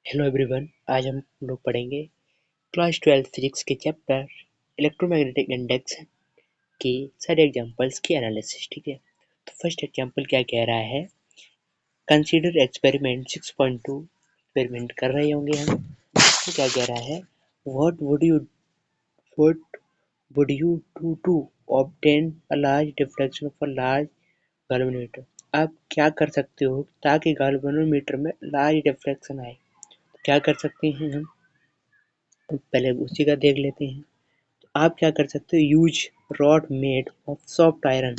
Hello everyone. आज हम लोग पढ़ेंगे क्लास 12 फिजिक्स के चैप्टर इलेक्ट्रोमैग्नेटिक इंडक्शन की सारे एग्जांपल्स की एनालिसिस। ठीक है, तो फर्स्ट एग्जांपल क्या कह रहा है, कंसीडर एक्सपेरिमेंट 6.2। एक्सपेरिमेंट कर रहे होंगे हम। तो क्या कह रहा है, what what would you do to obtain a large deflection of a large galvanometer. आप क्या कर सकते हो ताकि गैल्वेनोमीटर में लार्ज डिफ्लेक्शन आए। क्या कर सकते हैं हम, पहले उसी का देख लेते हैं। आप क्या कर सकते हो, use rod made of soft iron.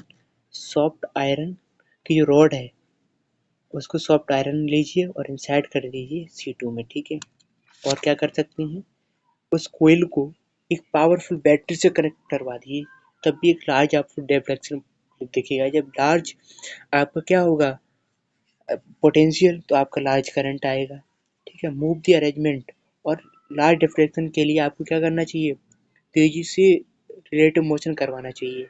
Soft iron की जो रॉड है उसको सॉफ्ट आयरन लीजिए और इंसर्ट कर दीजिए C2 में। ठीक है, और क्या कर सकते हैं, उस कोयल को एक पावरफुल बैटरी से कनेक्ट करवा दीजिए, तब भी एक लार्ज आपको डिफ्लेक्शन दिखेगा। जब लार्ज आपका क्या होगा, पोटेंशियल, तो आपका लार्ज करंट आएगा। ठीक है, मूव द अरेंजमेंट। और लार्ज डिफ्लेक्शन के लिए आपको क्या करना चाहिए, तेजी से रिलेटिव मोशन करवाना चाहिए।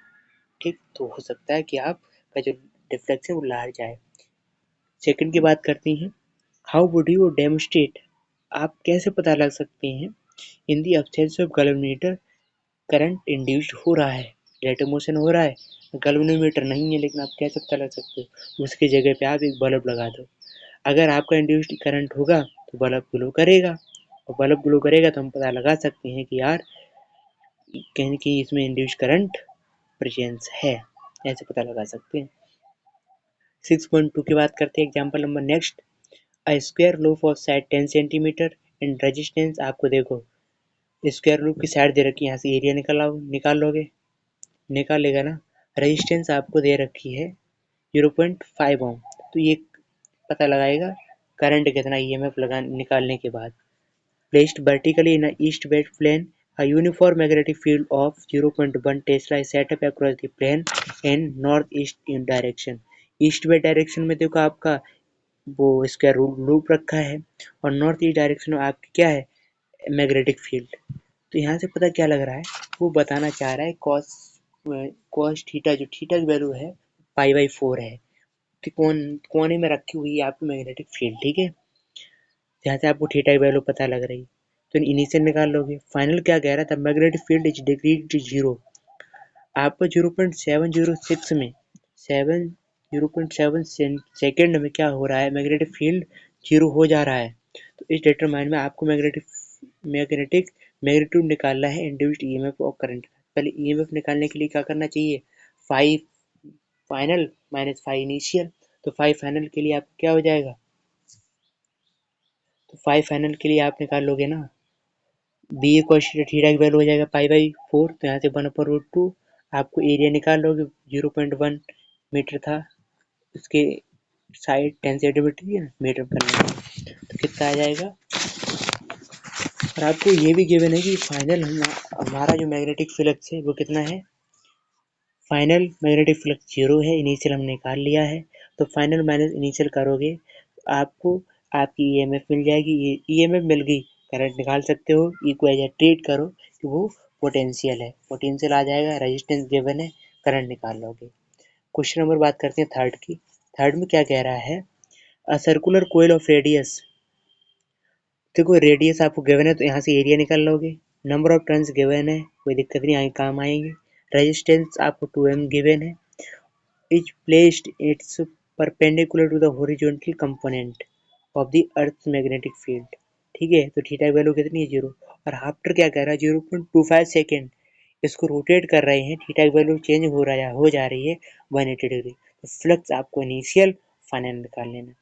ठीक, तो हो सकता है कि आपका जो डिफ्लेक्शन वो लार्ज आए। सेकंड की बात करते हैं, हाउ वुड यू डेमोस्ट्रेट। आप कैसे पता लग सकते हैं, in the absence of galvanometer current induced हो रहा है, रिलेटिव मोशन हो रहा है, गैल्वेनोमीटर नहीं है, लेकिन आप कैसे पता लग सकते हो, उसकी जगह पे आप एक बल्ब लगा दो। अगर आपका इंड्यूस्ड करंट होगा तो बल्ब ग्लो करेगा, और बल्ब ग्लो करेगा तो हम पता लगा सकते हैं कि यार कहीं ना कहीं इसमें इंड्यूस्ड करंट प्रेजेंस है, ऐसे पता लगा सकते हैं। 6.2 की बात करते हैं, example number next. A square loop of side 10 centimetre and resistance. आपको देखो स्क्वायर लूप की साइड दे रखी है, यहाँ से एरिया निकाल लोगे, निकालेगा ना। रेजिस्टेंस आपको दे रखी है 0.5 ओम, तो ये पता लगाएगा करंट कितना ईएमएफ लगा निकालने के बाद। Placed vertically in a east-west plane, a uniform magnetic field of 0.1 Tesla is set up across the plane in northeast direction. East west direction में देखो आपका वो स्क्वायर लूप रखा है, और नॉर्थ ईस्ट डायरेक्शन में आपकी क्या है, मैग्नेटिक फील्ड। तो यहाँ से पता क्या लग रहा है, वो बताना चाह रहा है कॉस थीटा, जो थीटा की वैल्यू है पाई/4 है, तो कोने में रखी हुई है आपकी मैग्नेटिक फील्ड। ठीक है, जहाँ से आपको थीटा की वैल्यू पता लग रही, तो इनिशियल निकाल लोगे। फाइनल क्या कह रहा था, magnetic field is decrease to zero. आपको 0.706 में 0.7 सेकेंड में क्या हो रहा है, मैग्नेटिक फील्ड जीरो हो जा रहा है। तो इस डिटरमाइन में आपको मैग्नेटिक मैग्नीट्यूड निकालना है इंड्यूस्ड ईएमएफ और करंट। पहले ईएमएफ निकालने के लिए क्या करना चाहिए, 5 फाइनल माइनस 5 इनिशियल। तो 5 फाइनल के लिए आपको क्या हो जाएगा, तो 5 फाइनल के लिए आप निकाल लोगे ना, बी cos थीटा की वैल्यू हो जाएगा पाई/4, तो यहाँ से 1/√2। आपको एरिया निकाल लोगे, 0.1 मीटर था, उसके साइड 10 सेंटीमीटर है मीटर करने में, तो कितना आ जाएगा। और आपको ये भी गिवन है कि फाइनल हमारा जो मैग्नेटिक फ्लक्स है वो कितना है, फाइनल मैग्नेटिक फ्लक्स जीरो है, इनिशियल हमने निकाल लिया है। तो फाइनल माइनस इनिशियल करोगे तो आपको आपकी ईएमएफ मिल जाएगी, ईएमएफ मिल गई, करंट निकाल सकते हो। इक्वेशन ट्रीट करो कि वो पोटेंशियल है, पोटेंशियल आ जाएगा, रेजिस्टेंस गिवन है, करंट निकाल लोगे। क्वेश्चन नंबर बात करते हैं थर्ड की। थर्ड में क्या कह रहा है, a circular coil of radius. देखो रेडियस आपको गिवन है, तो यहाँ से एरिया निकाल लोगे। नंबर ऑफ टर्न्स गिवन है, कोई दिक्कत नहीं आएगी, काम आएंगे। रेजिस्टेंस आपको 2m गिवन है, is placed its perpendicular to the horizontal component of the earth's magnetic field। ठीक है, तो थीटा की वैल्यू कितनी है, जीरो। और आफ्टर क्या कह रहा है, 0.25 सेकेंड इसको रोटेट कर रहे हैं, थीटा की वैल्यू चेंज हो जा रही है 180 डिग्री। तो फ्लक्स आपको इनिशियल फाइनल निकाल लेना।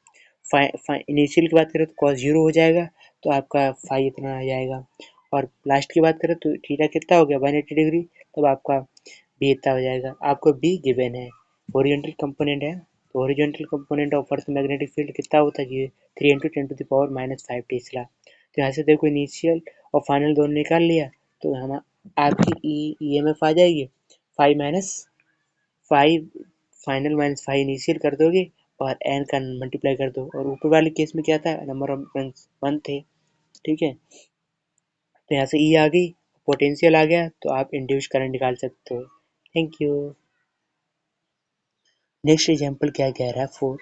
इनिशियल की बात करें तो cos जीरो हो जाएगा, तो आपका फाई इतना आ जाएगा। और लास्ट की बात करें तो थीटा कितना हो गया 180 डिग्री, तब आपका बी इतना हो जाएगा। आपको बी गिवन है, ओरिएंटल कंपोनेंट है, तो horizontal component of earth magnetic field कितना होता है, 3 × 10⁻⁵ टेस्ला। तो यहाँ से देखो इनिशियल और फाइनल दोनों निकाल लिया, तो हम आपकी ईएमएफ आ जाएगी 5 माइनस 5 फाइनल माइनस 5 इनिशियल कर दोगे, और एन का मल्टीप्लाई कर दो। और ऊपर वाले केस में क्या था, नंबर ऑफ टर्न्स 1 थे। ठीक है, तो यहाँ से ई आ गई, पोटेंशियल आ गया, तो आप इंड्यूस करंट निकाल सकते हो। Thank you. नेक्स्ट एग्जाम्पल क्या कह रहा है, 4।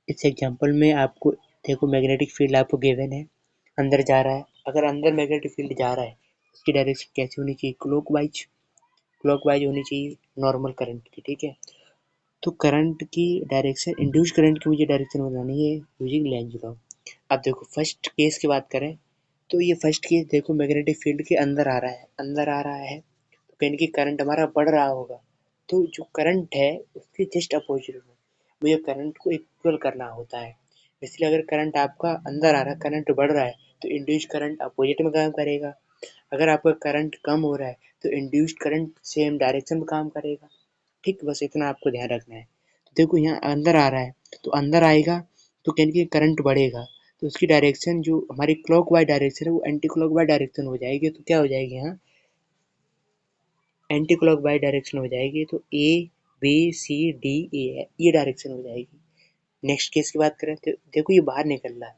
इस एग्जाम्पल में आपको देखो मैग्नेटिक फील्ड आपको गिवन है, अंदर जा रहा है। अगर अंदर मैग्नेटिक फील्ड जा रहा है उसकी डायरेक्शन कैसी होनी चाहिए? क्लॉकवाइज होनी चाहिए नॉर्मल करंट की, ठीक है। तो करंट की डायरेक्शन, इंड्यूस करंट की मुझे डायरेक्शन बतानी है यूजिंग लेंज लॉ। अब देखो फर्स्ट केस की बात करें तो ये फर्स्ट केस देखो मैग्नेटिक फील्ड के अंदर आ रहा है, तो कहीं की करंट हमारा बढ़ रहा होगा। तो जो करंट है उसके जस्ट अपोजिट में मुझे करंट को इक्वल करना होता है। इसलिए अगर करंट आपका अंदर आ रहा है, करंट बढ़ रहा है, तो इंड्यूस करंट अपोजिट में काम करेगा। अगर आपका करंट कम हो रहा है तो इंड्यूस्ड करंट सेम डायरेक्शन में काम करेगा। ठीक, बस इतना आपको ध्यान रखना है। तो देखो यहाँ अंदर आ रहा है तो अंदर आएगा तो कहीं की करंट बढ़ेगा, तो उसकी डायरेक्शन जो हमारी क्लॉकवाइज डायरेक्शन है वो एंटी क्लॉकवाइज डायरेक्शन हो जाएगी। तो क्या हो जाएगी यहाँ? एंटी क्लॉकवाइज डायरेक्शन हो जाएगी। तो A B C D A है, ये डायरेक्शन हो जाएगी। नेक्स्ट केस की बात करें तो देखो ये बाहर निकल रहा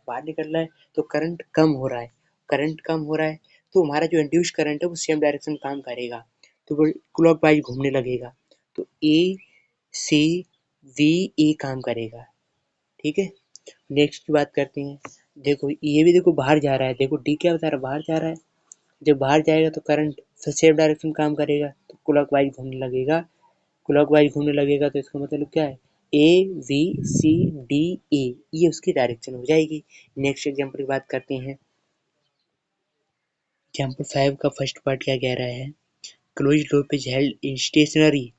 है तो करंट कम हो रहा है, तो हमारा जो इंड्यूस्ड करंट है वो सेम डायरेक्शन में काम करेगा, तो वो क्लॉकवाइज घूमने लगेगा। तो ए सी वी ए काम करेगा, ठीक है। नेक्स्ट की बात करते हैं। देखो ये भी देखो बाहर जा रहा है, देखो डी क्या बता रहा है? बाहर जा रहा है। जब बाहर जाएगा तो करंट सेम डायरेक्शन में काम करेगा, तो क्लॉकवाइज घूमने लगेगा। तो इसका मतलब क्या है? A B C D A, ये उसकी डायरेक्शन हो जाएगी। नेक्स्ट एग्जाम्पल की बात करते हैं। एग्जाम्पल 5 का फर्स्ट पार्ट क्या कह रहा है? Close loop is held in stationary.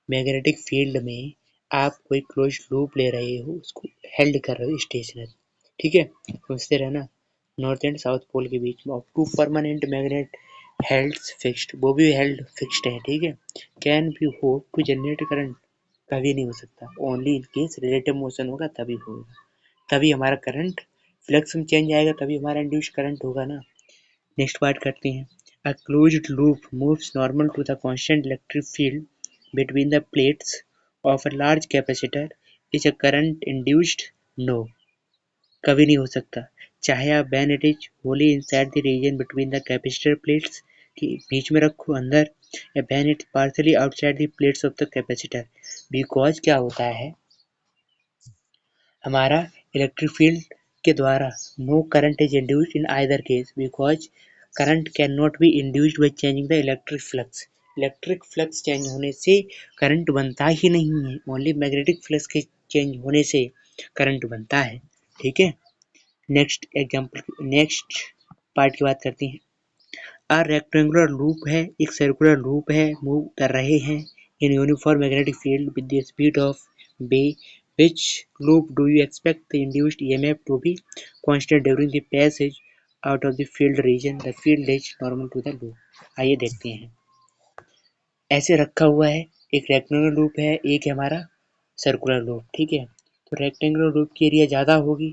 Magnetic field में आप कोई क्लोज लूप ले रहे हो, उसको हेल्ड कर रहे हो स्टेशनरी, ठीक है। समझते रहना। नॉर्थ एंड साउथ पोल के बीच में of two permanent magnet held fixed, वो भी हेल्ड फिक्स्ड है, ठीक है। Can be hope to generate current, कभी नहीं हो सकता। Only in case relative motion होगा तभी होगा, तभी हमारा करंट फ्लक्स में चेंज आएगा, तभी हमारा इंड्यूस्ड करंट होगा ना। नेक्स्ट बात करते हैं। A closed loop moves normal to the constant electric field between the plates of a large capacitor is a current induced? No, कभी नहीं हो सकता। चाहे आप when it is wholly inside the region between the capacitor plates के बीच में रखो अंदर, या when it partially outside the plates of the capacitor, because क्या होता है हमारा इलेक्ट्रिक फील्ड के द्वारा no current is induced in either case because current cannot be induced by changing the electric flux। Electric flux change होने से current बनता ही नहीं है, ओनली मैग्नेटिक फ्लक्स के चेंज होने से करंट बनता है, ठीक है। नेक्स्ट पार्ट की बात करते हैं। अ रेक्टेंगुलर लूप है, एक सर्कुलर लूप है, मूव कर रहे हैं in uniform magnetic field with the speed of B. Which loop do you expect the induced EMF to be constant during the passage out of the field region? The field is normal to the loop। आइए देखते हैं। ऐसे रखा हुआ है, एक rectangular loop है, एक है हमारा सर्कुलर लूप, ठीक है। तो रेक्टेंगुलर लूप की एरिया ज़्यादा होगी,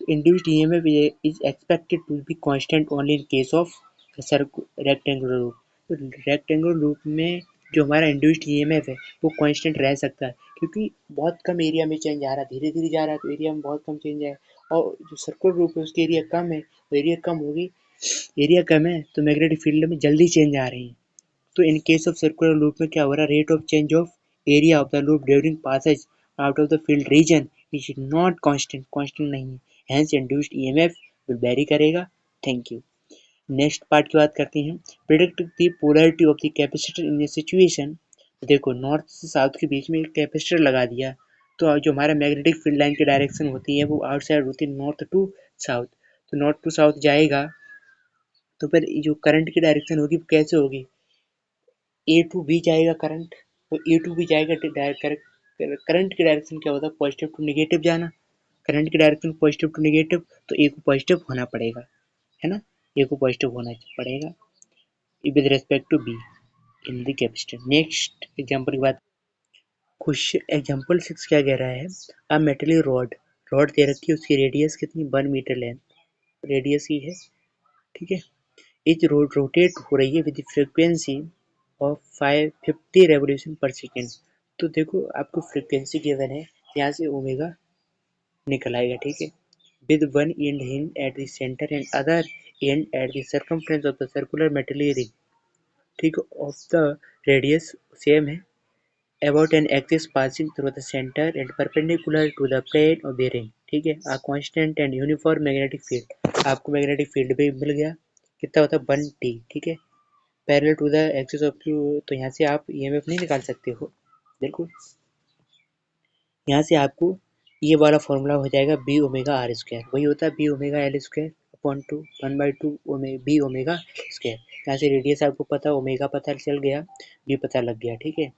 तो induced EMF is expected to be constant only in case of rectangular loop. तो रेक्टेंगुलर लूप में जो हमारा इंड्यूस्ड ईएमएफ है वो कांस्टेंट रह सकता है, क्योंकि बहुत कम एरिया में चेंज आ रहा है, धीरे धीरे जा रहा है, तो एरिया में बहुत कम चेंज है। और जो सर्कुलर लूप है उसकी एरिया कम है, तो एरिया कम होगी, एरिया कम है तो मैग्नेटिक फील्ड में जल्दी चेंज आ रही है। तो in case of circular loop में क्या हो रहा है? Rate of change of area of the loop during passage out of the field region is not constant नहीं है, hence induced EMF will vary करेगा। Thank you. नेक्स्ट पार्ट की बात करते हैं। Predict the polarity of the capacitor in a situation. देखो north से south के बीच में एक कैपेसिटर लगा दिया, तो जो हमारा मैग्नेटिक फील्ड लाइन की डायरेक्शन होती है वो आउटसाइड होती है नॉर्थ टू साउथ। तो नॉर्थ टू साउथ जाएगा तो फिर जो करंट की डायरेक्शन होगी वो कैसे होगी? ए टू बी जाएगा करंट, तो ए टू बी जाएगा, करंट की डायरेक्शन क्या होता है? पॉजिटिव टू नेगेटिव जाना। करंट की डायरेक्शन पॉजिटिव टू नेगेटिव, तो ए को पॉजिटिव होना पड़ेगा, है ना। ए को पॉजिटिव होना पड़ेगा with respect to B in the capacitor. Next example की बात, क्वेश्चन एग्जांपल 6 क्या कह रहा है? अ मेटल रॉड दे रखी है, उसकी रेडियस कितनी? 1 मीटर लेंथ रेडियस ही है, ठीक है। इज रोटेट हो रही है विद फ्रीक्वेंसी ऑफ 550 रेवोल्यूशन पर सेकेंड। तो देखो आपको फ्रीक्वेंसी गिवन है, यहाँ से ओमेगा निकल आएगा, ठीक है। With one and hind at the centre and other and at the circumference of the circular metal ring, ठीक, ऑफ द रेडियस सेम है, about an axis passing through the center and perpendicular to the plane of the ring। ठीक है। A constant and uniform magnetic field, आपको magnetic field भी मिल गया, कितना होता है 1T, ठीक है। Parallel to the axis of U, तो यहाँ से आप ईएमएफ नहीं निकाल सकते हो, बिल्कुल। यहाँ से आपको ये वाला फॉर्मूला हो जाएगा बी ओमेगा आर स्क्वायर, वही होता है B omega L square upon 2 1/2 B omega square. यहाँ से रेडियस आपको पता, ओमेगा पता चल गया, बी पता लग गया, ठीक है।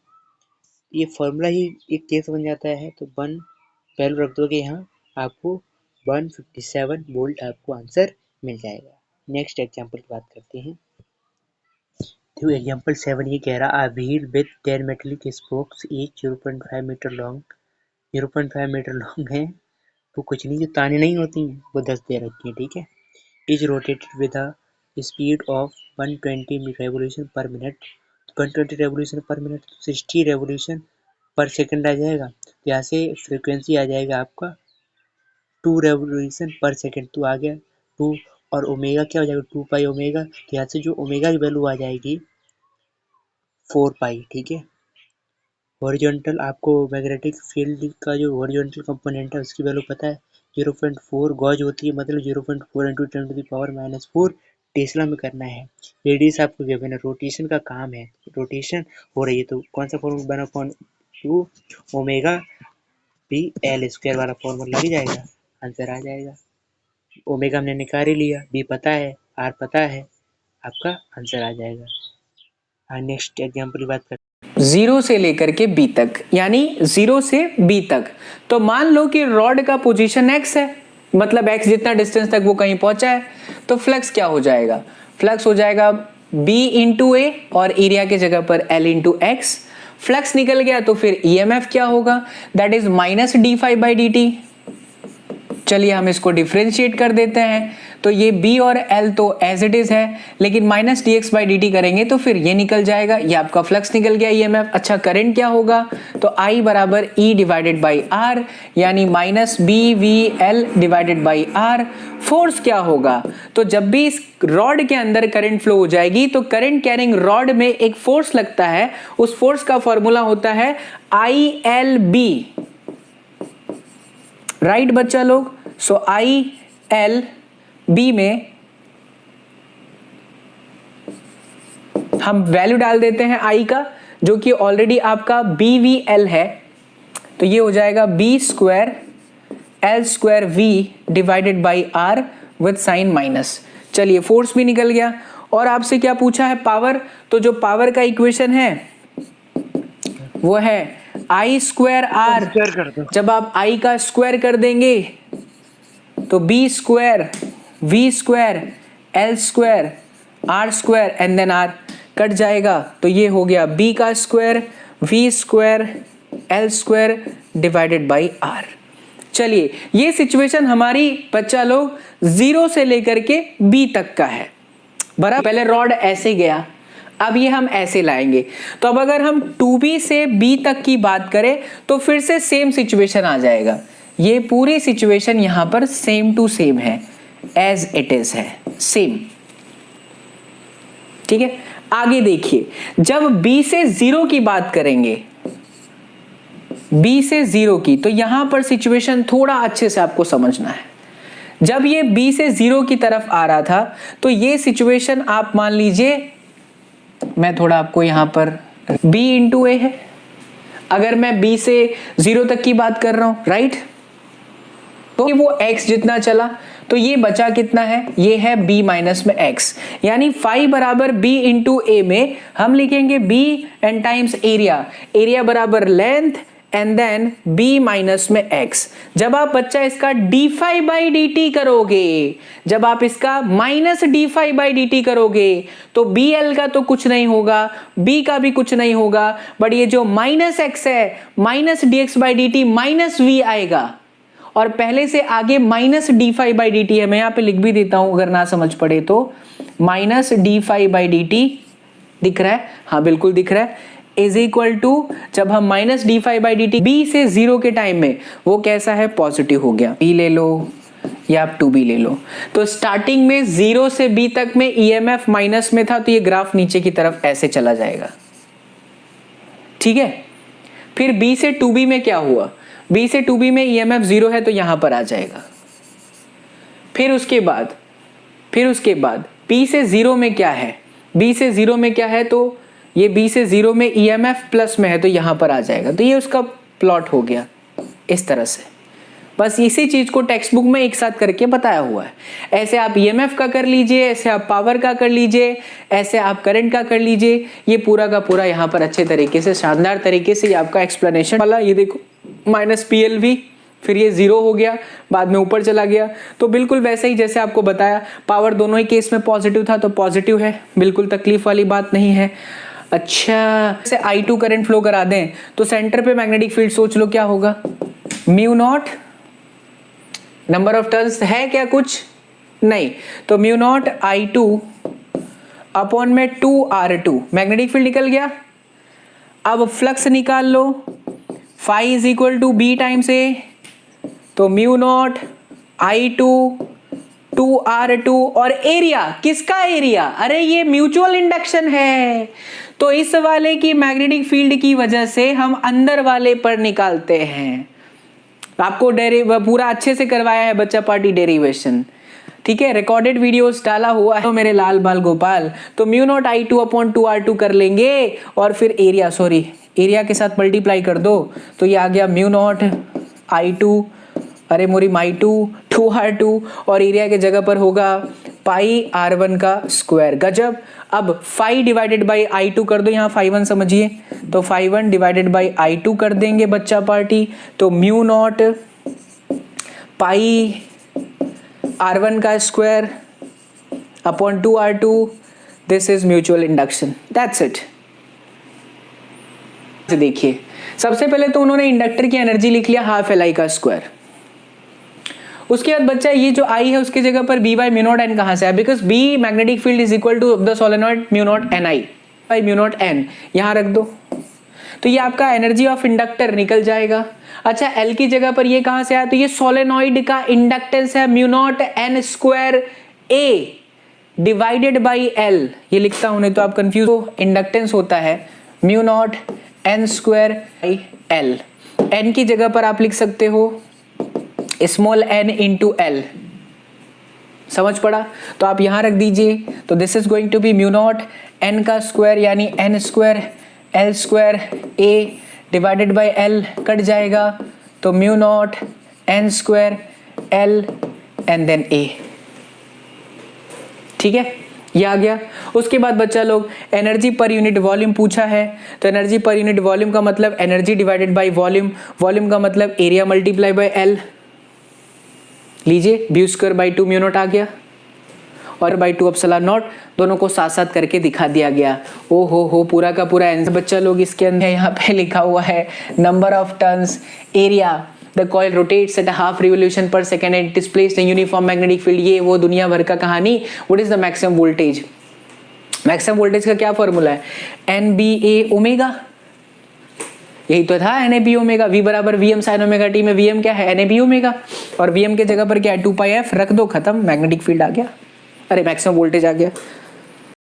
ये फॉर्मूला ही एक केस बन जाता है, तो 1 वैल्यू रख दोगे यहाँ, आपको 157 वोल्ट आपको आंसर मिल जाएगा। नेक्स्ट एग्जाम्पल की बात करते हैं। तो एग्जाम्पल 7 ये कह रहा, a wheel with 10 metallic spokes each 0.5 metre long, 0.5 metre long है, तो कुछ नहीं, जो ताने नहीं होती हैं वो 10 दे रखी है, ठीक है। Is rotated with a speed of 120 revolution पर मिनट, 120 रेवोल्यूशन पर मिनट, 60 रेवोल्यूशन पर सेकंड आ जाएगा। तो यहाँ से फ्रीक्वेंसी आ जाएगा आपका 2 रेवोल्यूशन पर सेकंड, तो आ गया 2, और ओमेगा क्या हो जाएगा 2 पाई ओमेगा, तो यहाँ से जो ओमेगा की वैल्यू आ जाएगी 4 पाई, ठीक है। हॉरिजॉन्टल, आपको मैग्नेटिक फील्ड का जो हॉरिजॉन्टल कंपोनेंट है उसकी वैल्यू पता है 0.4 गॉज होती है, मतलब 0.4 × 10⁻⁴ टेस्ला में करना है। रेडियस आपको गिवन है, रोटेशन का काम है, रोटेशन हो रही है, तो कौन सा फॉर्मूला बना, 2 ओमेगा बी एल स्क्वायर वाला फॉर्मूला लग जाएगा, आंसर आ जाएगा। ओमेगा हमने निकाल ही लिया, बी पता है, आर पता है, आपका आंसर आ जाएगा। हाँ, नेक्स्ट एग्जाम्पल की बात करते हैं। 0 से लेकर के B तक, यानी 0 से B तक। तो मान लो कि रॉड का पोजीशन x है, मतलब x जितना डिस्टेंस तक वो कहीं पहुंचा है, तो फ्लक्स क्या हो जाएगा, फ्लक्स हो जाएगा B इंटू ए, और एरिया के जगह पर L इंटू एक्स। फ्लक्स निकल गया तो फिर EMF क्या होगा, दैट इज -d∅/dt। चलिए हम इसको डिफरेंशिएट कर देते हैं, तो ये B और L तो एज इट इज है, लेकिन -dx/dt करेंगे तो फिर ये निकल जाएगा, ये आपका फ्लक्स निकल गया EMF। अच्छा, करंट क्या होगा, तो I = E/R, यानी -BVL/R। फोर्स क्या होगा, तो जब भी इस रॉड के अंदर करंट फ्लो हो जाएगी तो करंट कैरिंग रॉड में एक फोर्स लगता है, उस फोर्स का फॉर्मूला होता है ILB, राइट बच्चा लोग। सो ILB में हम वैल्यू डाल देते हैं I का, जो कि ऑलरेडी आपका BVL है, तो ये हो जाएगा B² L² V/R with sine minus. चलिए फोर्स भी निकल गया। और आपसे क्या पूछा है, पावर, तो जो पावर का इक्वेशन है वो है I²R। जब आप I का स्क्वायर कर देंगे तो B² V² L² R² and then R cut जाएगा, तो ये हो गया B का स्क्वायर V² L² /R। चलिए, ये सिचुएशन हमारी बच्चा लोग 0 से लेकर के B तक का है बराबर। पहले रॉड ऐसे गया, अब ये हम ऐसे लाएंगे, तो अब अगर हम 2B से B तक की बात करें तो फिर से सेम सिचुएशन आ जाएगा। ये पूरी सिचुएशन यहां पर सेम टू सेम है, एज इट इज है, सेम, ठीक है। आगे देखिए, जब B से 0 की बात करेंगे, B से 0 की, तो यहां पर सिचुएशन थोड़ा अच्छे से आपको समझना है। जब ये B से 0 की तरफ आ रहा था तो ये सिचुएशन आप मान लीजिए, मैं थोड़ा आपको यहां पर B इंटू ए है, अगर मैं B से 0 तक की बात कर रहा हूं, राइट, तो वो x जितना चला, तो ये बचा कितना है, ये है B माइनस में x, यानी फाई बराबर B इंटू ए में हम लिखेंगे B and times area, area बराबर length and then B minus में x। जब आप बच्चा इसका d∅/dt करोगे, जब आप इसका -d∅/dt करोगे तो BL का तो कुछ नहीं होगा, B का भी कुछ नहीं होगा, बट ये जो -x है, -dx/dt -v आएगा, और पहले से आगे -d∅/dt है, मैं यहाँ पे लिख भी देता हूं अगर ना समझ पड़े तो, -d∅/dt दिख रहा है, हाँ बिल्कुल दिख रहा है, इज इक्वल टू, जब हम -d∅/dt B से 0 के टाइम में, वो कैसा है, पॉजिटिव हो गया। B ले लो या आप 2B ले लो, तो स्टार्टिंग में 0 से B तक में EMF माइनस में था, तो ये ग्राफ नीचे की तरफ ऐसे चला जाएगा, ठीक है। फिर B से 2B में क्या हुआ, B से 2B में EMF 0 है तो यहां पर आ जाएगा। फिर उसके बाद B से 0 में क्या है, B से 0 में क्या है, तो ये B से 0 में EMF प्लस में है तो यहां पर आ जाएगा। तो ये उसका प्लॉट हो गया इस तरह से। बस इसी चीज को टेक्स्ट बुक में एक साथ करके बताया हुआ है। ऐसे आप EMF का कर लीजिए, ऐसे आप पावर का कर लीजिए, ऐसे आप करंट का कर लीजिए। ये पूरा का पूरा यहाँ पर अच्छे तरीके से, शानदार तरीके से ये आपका एक्सप्लेनेशन वाला, ये देखो -PLV, फिर ये 0 हो गया, बाद में ऊपर चला गया। तो बिल्कुल वैसे ही जैसे आपको बताया, पावर दोनों ही केस में पॉजिटिव था तो पॉजिटिव है, बिल्कुल तकलीफ वाली बात नहीं है। अच्छा, जैसे I2 करंट फ्लो करा दें तो सेंटर पे मैग्नेटिक फील्ड सोच लो क्या होगा, μ0, नंबर ऑफ टर्न्स है क्या, कुछ नहीं, तो μ0 I2 अपॉन में 2R2, मैग्नेटिक फील्ड निकल गया। अब फ्लक्स निकाल लो, phi is equal to B times A, तो μ0 I2 2R2, और एरिया, किसका एरिया, अरे ये म्यूचुअल इंडक्शन है, तो इस वाले की मैग्नेटिक फील्ड की वजह से हम अंदर वाले पर निकालते हैं। आपको पूरा अच्छे से करवाया है बच्चा पार्टी डेरिवेशन, ठीक है, रिकॉर्डेड वीडियोस डाला हुआ है तो मेरे लाल बाल गोपाल। तो μ0 I2 अपॉन 2R2 कर लेंगे और फिर एरिया के साथ मल्टीप्लाई कर दो, तो ये आ गया μ0 I2, अरे मोरी माई2 2R2, और एरिया के जगह पर होगा पाई R1 का स्क्वायर। गजब। अब फाई डिवाइडेड बाई I2 कर दो, यहाँ फाई 1 समझिए, तो फाई 1 डिवाइडेड बाई I2 कर देंगे बच्चा पार्टी, तो μ0 पाई R1 का square upon 2R2, this is mutual induction, that's it. देखिए, सबसे पहले तो उन्होंने इंडक्टर की एनर्जी लिख लिया हाफ Li का स्क्वायर। उसके बाद बच्चा ये जो I है उसकी जगह पर B बाई μ0 n कहाँ से आया, because B magnetic field is equal to the solenoid μ0 ni by μ0 n, यहाँ रख दो, तो ये आपका एनर्जी ऑफ इंडक्टर निकल जाएगा। अच्छा, L की जगह पर ये कहाँ से आया, तो ये सोलेनॉइड का इंडक्टेंस है μ0 n square A divided by L, ये लिखता हूं नहीं तो आप कंफ्यूज हो, इंडक्टेंस होता है μ0 n square by L। n की जगह पर आप लिख सकते हो स्मॉल n इंटू L, समझ पड़ा, तो आप यहां रख दीजिए, तो this is going to be μ0 n का स्क्वायर यानी n square L square A divided by L, cut जाएगा, तो μ0 n square L and then A, ठीक है, ये आ गया। उसके बाद बच्चा लोग एनर्जी पर यूनिट वॉल्यूम पूछा है, तो एनर्जी पर यूनिट वॉल्यूम का मतलब energy divided by volume, volume का मतलब एरिया मल्टीप्लाई बाय L, लीजिए B स्क्वायर बाई 2 μ0 आ गया, और बाई 2 एप्सिलॉन नॉट, दोनों को साथ साथ करके दिखा दिया गया। ओ हो पूरा का पूरा आंसर बच्चा लोग इसके अंदर यहाँ पे लिखा हुआ है number of turns, area, the coil rotates at half revolution per second and it is placed in uniform magnetic field, ये वो दुनिया भर का कहानी। What is the maximum voltage, maximum voltage का क्या फॉर्मूला है, NBA ओमेगा, यही तो था NAB ओमेगा, V बराबर VM साइन ओमेगा t में VM क्या है NAB ओमेगा, और VM के जगह पर क्या है 2 पाई f, रख दो, खत्म, मैग्नेटिक फील्ड आ गया, अरे मैक्सिमम वोल्टेज आ गया।